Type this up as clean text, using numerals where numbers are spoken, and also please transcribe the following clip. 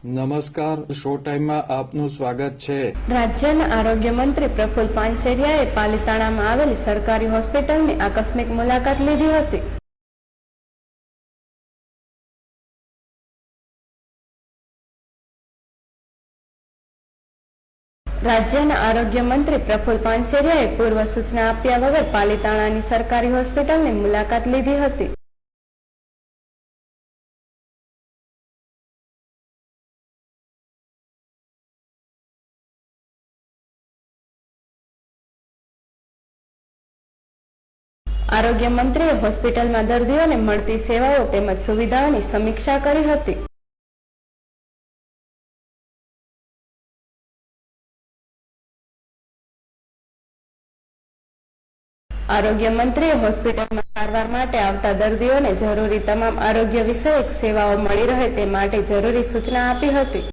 નમસ્કાર, શો ટાઈમમાં આપનું સ્વાગત છે। રાજ્યના આરોગ્ય મંત્રી પ્રફુલ પાનસેરિયાએ પાલિતાણામાં આવેલી સરકારી હોસ્પિટલની આકસ્મિક મુલાકાત લીધી હતી। રાજ્યના આરોગ્ય મંત્રી પ્રફુલ પાનસેરિયાએ પૂર્વ સૂચના આપ્યા વગર પાલિતાણાની સરકારી હોસ્પિટલની મુલાકાત લીધી હતી। આરોગ્ય મંત્રીએ હોસ્પિટલમાં દર્દીઓને મળતી સેવાઓ તેમજ સુવિધાઓની સમીક્ષા કરી હતી। આરોગ્ય મંત્રીએ હોસ્પિટલમાં સારવાર માટે આવતા દર્દીઓને જરૂરી તમામ આરોગ્ય વિષયક સેવાઓ મળી રહે તે માટે જરૂરી સૂચના આપી હતી।